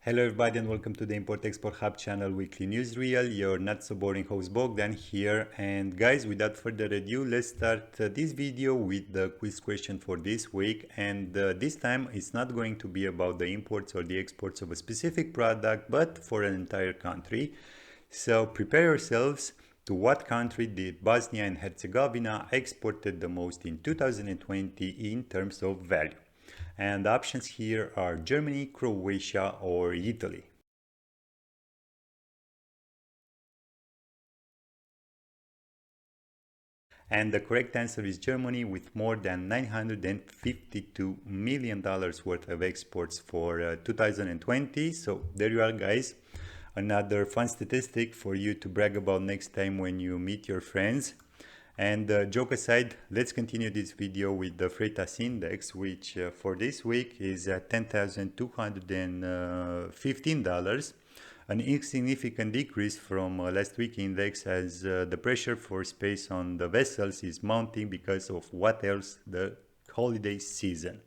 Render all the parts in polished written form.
Hello everybody and welcome to the Import-Export Hub channel weekly newsreel. Your not so boring host Bogdan here. And guys, without further ado, let's start this video with the quiz question for this week. And this time it's not going to be about the imports or the exports of a specific product, but for an entire country. So prepare yourselves. To what country did Bosnia and Herzegovina exported the most in 2020 in terms of value? And the options here are Germany, Croatia, or Italy. And the correct answer is Germany, with more than $952 million worth of exports for 2020. So there you are, guys. Another fun statistic for you to brag about next time when you meet your friends. And joke aside, let's continue this video with the Freightos index, which for this week is at $10,215, an insignificant decrease from last week's index, as the pressure for space on the vessels is mounting because of what else, the holiday season.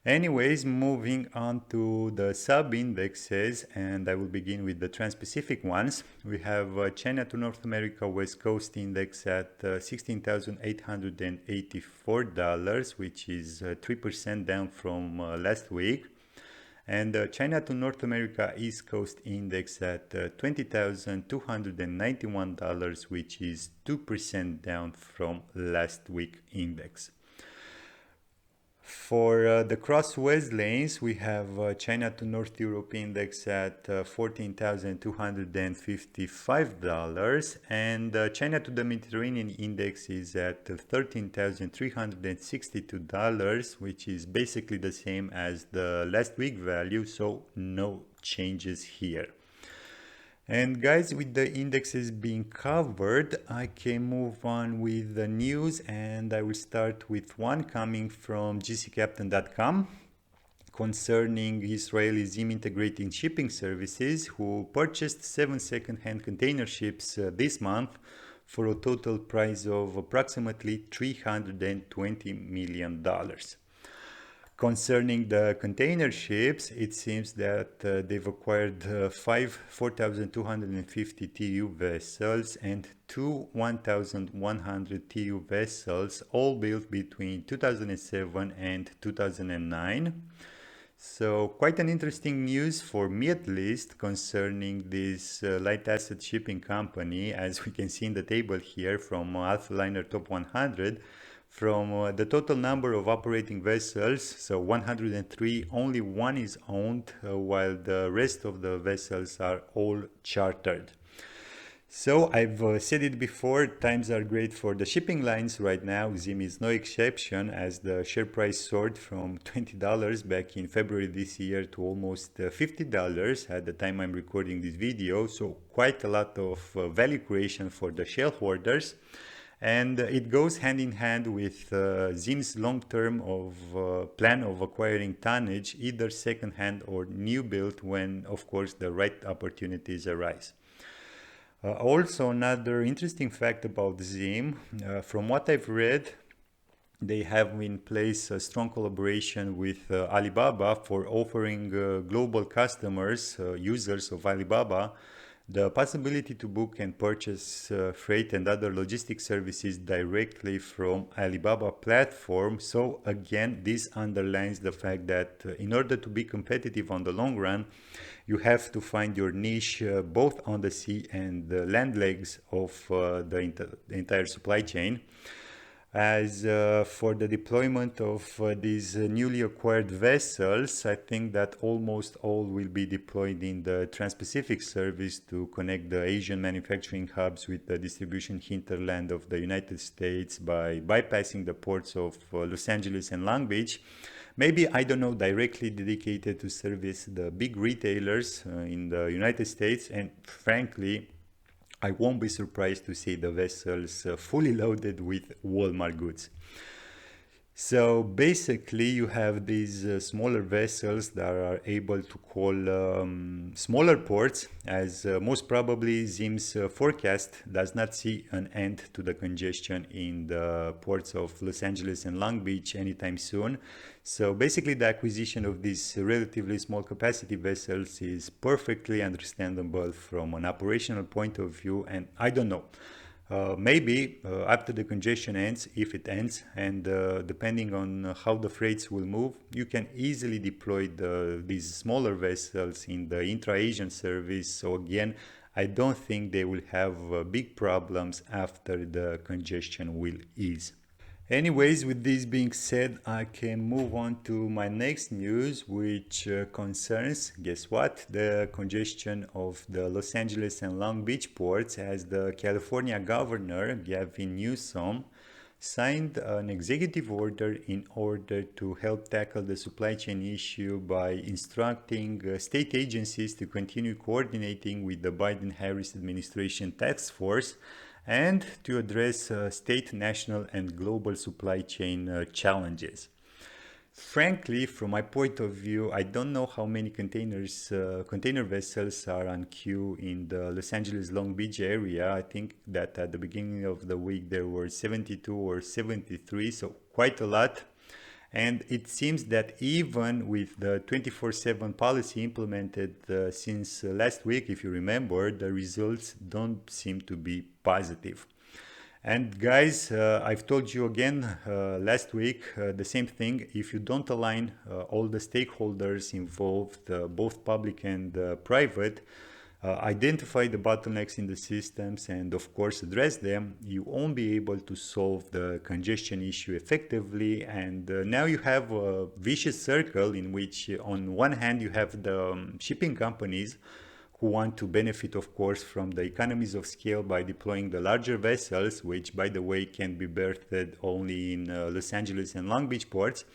Anyways, moving on to the sub-indexes, and I will begin with the Trans-Pacific ones. We have China to North America West Coast Index at $16,884, which is 3% down from last week. And China to North America East Coast Index at $20,291, which is 2% down from last week index. For the cross-west lanes, we have China to North Europe Index at $14,255, and China to the Mediterranean Index is at $13,362, which is basically the same as the last week value, so no changes here. And guys, with the indexes being covered, I can move on with the news, and I will start with one coming from gccaptain.com concerning Israeli Zim integrating shipping services, who purchased 7 second-hand container ships this month for a total price of approximately $320 million. Concerning the container ships, it seems that they've acquired 5 4,250 TEU vessels and 2 1,100 TEU vessels, all built between 2007 and 2009. So quite an interesting news for me, at least, concerning this light asset shipping company, as we can see in the table here from Alphaliner Top 100. From the total number of operating vessels, so 103, only one is owned, while the rest of the vessels are all chartered. So I've said it before, times are great for the shipping lines right now. Zim is no exception, as the share price soared from $20 back in February this year to almost $50 at the time I'm recording this video. So quite a lot of value creation for the shareholders. And it goes hand in hand with Zim's long-term plan of acquiring tonnage, either second-hand or new build, when, of course, the right opportunities arise. Also, another interesting fact about Zim, from what I've read, they have in place a strong collaboration with Alibaba for offering global customers, users of Alibaba, the possibility to book and purchase freight and other logistics services directly from Alibaba platform. So again, this underlines the fact that in order to be competitive on the long run, you have to find your niche both on the sea and the land legs of the entire supply chain. As for the deployment of these newly acquired vessels, I think that almost all will be deployed in the Trans-Pacific service to connect the Asian manufacturing hubs with the distribution hinterland of the United States by bypassing the ports of Los Angeles and Long Beach. Maybe, I don't know, directly dedicated to service the big retailers in the United States, and frankly, I won't be surprised to see the vessels fully loaded with Walmart goods. So basically, you have these smaller vessels that are able to call smaller ports, as most probably Zim's forecast does not see an end to the congestion in the ports of Los Angeles and Long Beach anytime soon. So basically, the acquisition of these relatively small capacity vessels is perfectly understandable from an operational point of view, and I don't know. Maybe after the congestion ends, if it ends, and depending on how the freights will move, you can easily deploy these smaller vessels in the intra-Asian service. So again, I don't think they will have big problems after the congestion will ease. Anyways, with this being said, I can move on to my next news, which concerns, guess what, the congestion of the Los Angeles and Long Beach ports, as the California governor, Gavin Newsom, signed an executive order in order to help tackle the supply chain issue by instructing state agencies to continue coordinating with the Biden-Harris administration task force and to address state, national, and global supply chain challenges. Frankly, from my point of view, I don't know how many container vessels are on queue in the Los Angeles Long Beach area. I think that at the beginning of the week there were 72 or 73, so quite a lot. And it seems that even with the 24/7 policy implemented since last week, if you remember, the results don't seem to be positive. And guys, I've told you again last week the same thing. If you don't align all the stakeholders involved, both public and private, identify the bottlenecks in the systems and of course address them, you won't be able to solve the congestion issue effectively. And now you have a vicious circle in which on one hand you have the shipping companies who want to benefit, of course, from the economies of scale by deploying the larger vessels, which, by the way, can be berthed only in Los Angeles and Long Beach ports.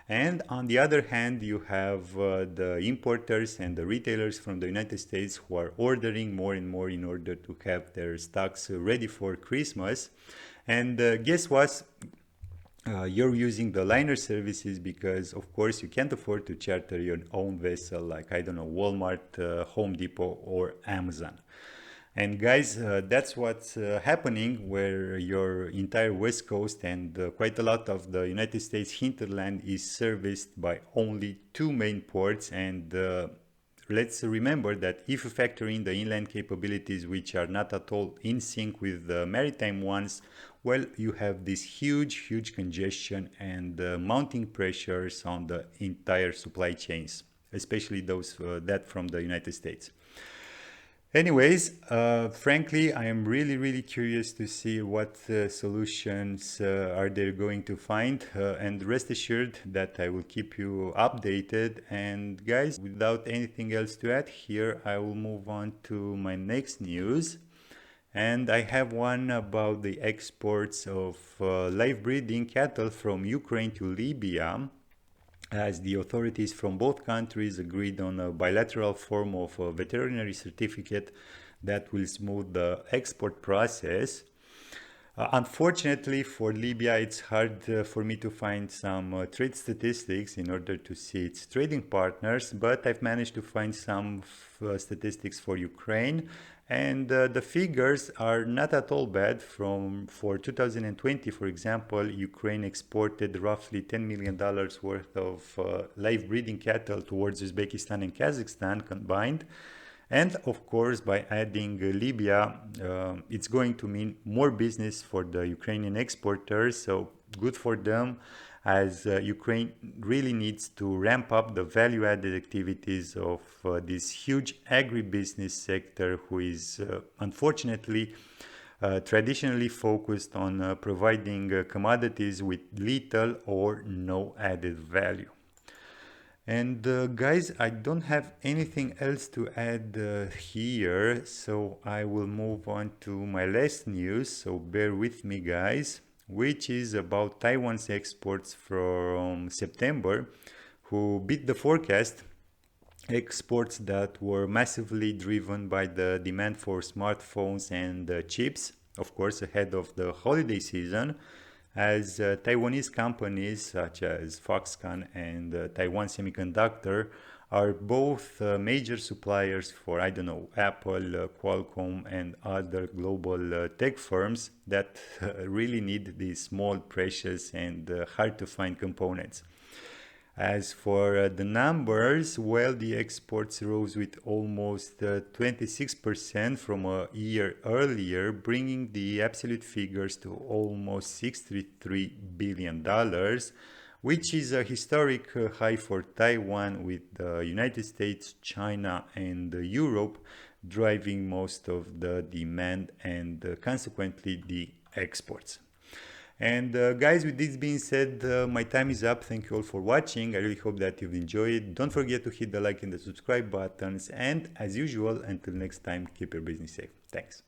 And on the other hand, you have the importers and the retailers from the United States who are ordering more and more in order to have their stocks ready for Christmas. And guess what? You're using the liner services because, of course, you can't afford to charter your own vessel like, I don't know, Walmart, Home Depot, or Amazon. And guys, that's what's happening where your entire West Coast and quite a lot of the United States hinterland is serviced by only two main ports. And let's remember that if you factor in the inland capabilities, which are not at all in sync with the maritime ones, well, you have this huge congestion and mounting pressures on the entire supply chains, especially those that from the United States. Anyways, frankly, I am really curious to see what solutions are they going to find, and rest assured that I will keep you updated. And guys, without anything else to add here, I will move on to my next news. And I have one about the exports of live breeding cattle from Ukraine to Libya, as the authorities from both countries agreed on a bilateral form of a veterinary certificate that will smooth the export process. Unfortunately for Libya, it's hard for me to find some trade statistics in order to see its trading partners, but I've managed to find some statistics for Ukraine, and the figures are not at all bad. For 2020, for example, Ukraine exported roughly $10 million worth of live breeding cattle towards Uzbekistan and Kazakhstan combined. And of course, by adding Libya, it's going to mean more business for the Ukrainian exporters. So good for them, as Ukraine really needs to ramp up the value-added activities of this huge agribusiness sector, who is unfortunately traditionally focused on providing commodities with little or no added value. And guys, I don't have anything else to add here, so I will move on to my last news, so bear with me guys, which is about Taiwan's exports from September, who beat the forecast. Exports that were massively driven by the demand for smartphones and chips, of course, ahead of the holiday season. as Taiwanese companies such as Foxconn and Taiwan Semiconductor are both major suppliers for, I don't know, Apple, Qualcomm, and other global tech firms that really need these small, precious, and hard to find components. As for the numbers, well, the exports rose with almost 26% from a year earlier, bringing the absolute figures to almost $63 billion, which is a historic high for Taiwan, with the United States, China, and Europe driving most of the demand and consequently the exports. And guys, with this being said, my time is up. Thank you all for watching. I really hope that you've enjoyed. Don't forget to hit the like and the subscribe buttons. And as usual, until next time, keep your business safe. Thanks.